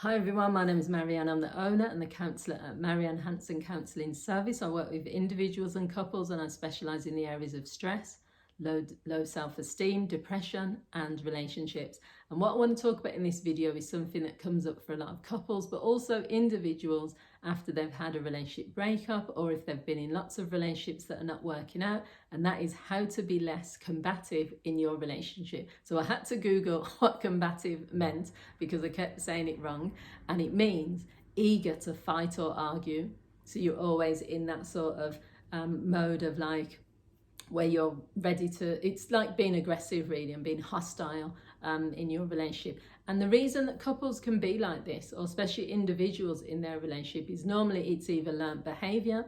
Hi everyone, my name is Marianne. I'm the owner and the counsellor at Marianne Hanson Counselling Service. I work with individuals and couples and I specialise in the areas of stress, low self-esteem, depression and relationships. And what I want to talk about in this video is something that comes up for a lot of couples, but also individuals after they've had a relationship breakup or if they've been in lots of relationships that are not working out, and that is how to be less combative in your relationship. So I had to Google what combative meant because I kept saying it wrong, and it means eager to fight or argue. So you're always in that sort of mode of like where you're ready to, it's like being aggressive really and being hostile in your relationship. And the reason that couples can be like this, or especially individuals in their relationship, is normally it's either learned behavior.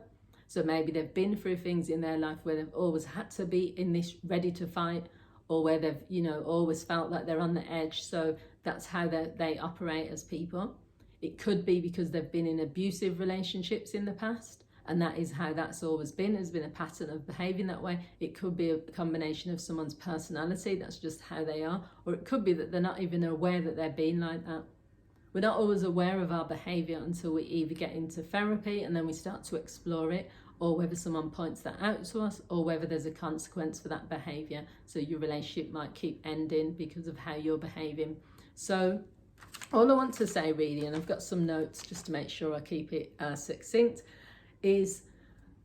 So maybe they've been through things in their life where they've always had to be in this ready to fight, or where they've, always felt like they're on the edge. So that's how they operate as people. It could be because they've been in abusive relationships in the past, and that is how that's always been, has been a pattern of behaving that way. It could be a combination of someone's personality, that's just how they are, or it could be that they're not even aware that they're being like that. We're not always aware of our behaviour until we either get into therapy and then we start to explore it, or whether someone points that out to us, or whether there's a consequence for that behaviour. So your relationship might keep ending because of how you're behaving. So all I want to say really, and I've got some notes just to make sure I keep it succinct, is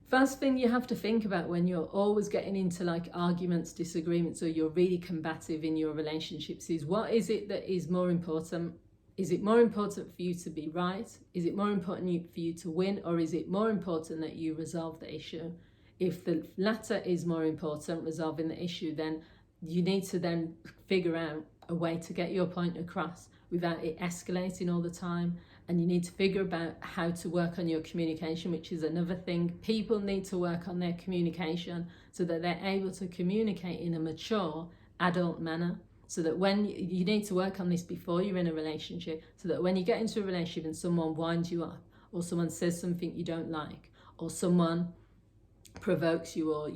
first thing you have to think about when you're always getting into like arguments, disagreements, or you're really combative in your relationships is, what is it that is more important? Is it more important for you to be right? Is it more important for you to win? Or is it more important that you resolve the issue? If the latter is more important, resolving the issue, then you need to then figure out a way to get your point across without it escalating all the time. And you need to figure about how to work on your communication, which is another thing. People need to work on their communication so that they're able to communicate in a mature, adult manner. So that when you need to work on this before you're in a relationship, so that when you get into a relationship and someone winds you up, or someone says something you don't like, or someone provokes you, or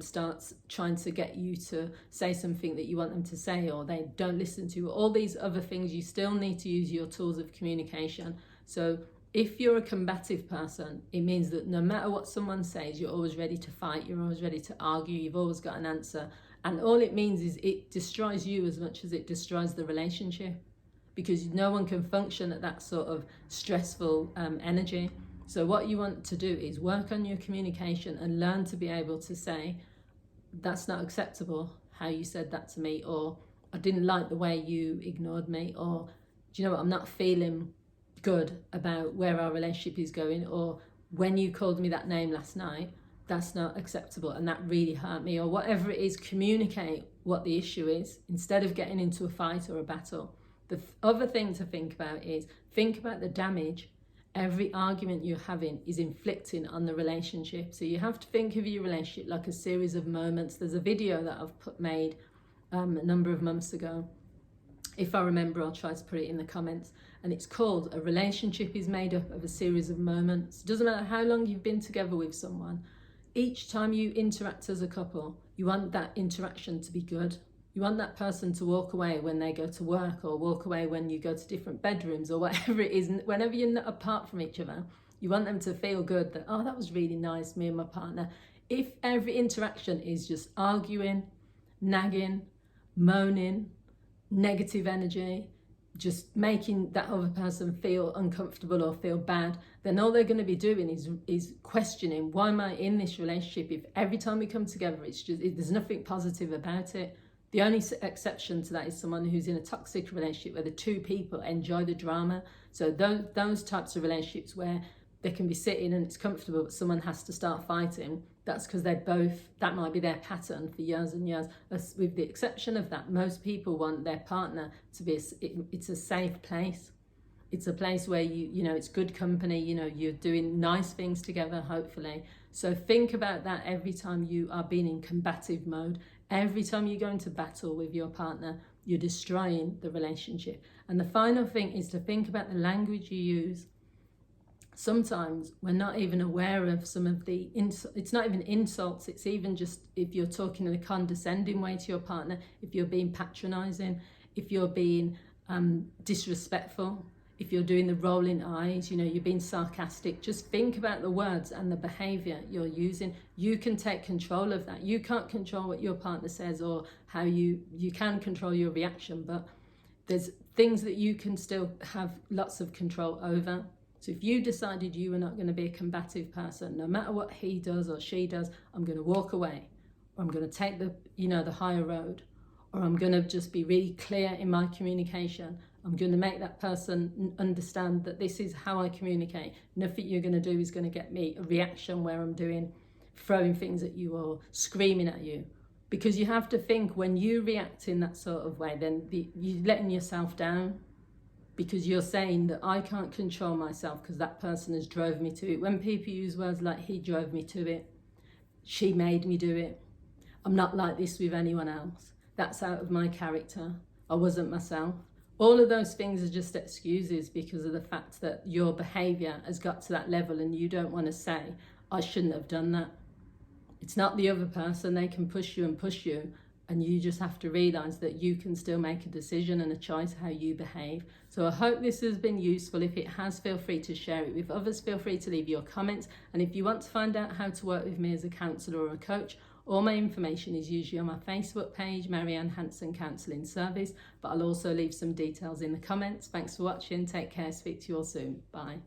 starts trying to get you to say something that you want them to say, or they don't listen to you, all these other things, you still need to use your tools of communication. So if you're a combative person, it means that no matter what someone says, you're always ready to fight, you're always ready to argue, you've always got an answer. And all it means is it destroys you as much as it destroys the relationship, because no one can function at that sort of stressful energy. So what you want to do is work on your communication and learn to be able to say, that's not acceptable how you said that to me, or I didn't like the way you ignored me, or do you know what, I'm not feeling good about where our relationship is going, or when you called me that name last night, that's not acceptable and that really hurt me, or whatever it is. Communicate what the issue is instead of getting into a fight or a battle. The other thing to think about is, think about the damage every argument you're having is inflicting on the relationship. So you have to think of your relationship like a series of moments. There's a video that I've made a number of months ago. If I remember, I'll try to put it in the comments. And it's called A Relationship is Made Up of a Series of Moments. It doesn't matter how long you've been together with someone. Each time you interact as a couple, you want that interaction to be good. You want that person to walk away when they go to work, or walk away when you go to different bedrooms, or whatever it is. Whenever you're not apart from each other, you want them to feel good, that, oh, that was really nice, me and my partner. If every interaction is just arguing, nagging, moaning, negative energy, just making that other person feel uncomfortable or feel bad, then all they're going to be doing is questioning, why am I in this relationship if every time we come together there's nothing positive about it. The only exception to that is someone who's in a toxic relationship where the two people enjoy the drama. So those types of relationships where they can be sitting and it's comfortable, but someone has to start fighting, that's because that might be their pattern for years and years. With the exception of that, most people want their partner to be, it's a safe place. It's a place where it's good company, you're doing nice things together, hopefully. So think about that every time you are being in combative mode. Every time you go into battle with your partner, you're destroying the relationship. And the final thing is to think about the language you use. Sometimes we're not even aware of some of the it's not even insults, it's even just if you're talking in a condescending way to your partner, if you're being patronizing, if you're being disrespectful, if you're doing the rolling eyes, you know, you're being sarcastic, just think about the words and the behavior you're using. You can take control of that. You can't control what your partner says or how you can control your reaction, but there's things that you can still have lots of control over. So if you decided you were not going to be a combative person, no matter what he does or she does, I'm going to walk away, or I'm going to take the, you know, the higher road, or I'm going to just be really clear in my communication. I'm going to make that person understand that this is how I communicate. Nothing you're going to do is going to get me a reaction where I'm throwing things at you or screaming at you. Because you have to think, when you react in that sort of way, then you're letting yourself down, because you're saying that I can't control myself because that person has drove me to it. When people use words like he drove me to it, she made me do it, I'm not like this with anyone else, that's out of my character, I wasn't myself. All of those things are just excuses because of the fact that your behaviour has got to that level and you don't want to say, I shouldn't have done that. It's not the other person. They can push you, and you just have to realise that you can still make a decision and a choice how you behave. So I hope this has been useful. If it has, feel free to share it with others. Feel free to leave your comments. And if you want to find out how to work with me as a counsellor or a coach, all my information is usually on my Facebook page, Marianne Hanson Counselling Service, but I'll also leave some details in the comments. Thanks for watching. Take care. Speak to you all soon. Bye.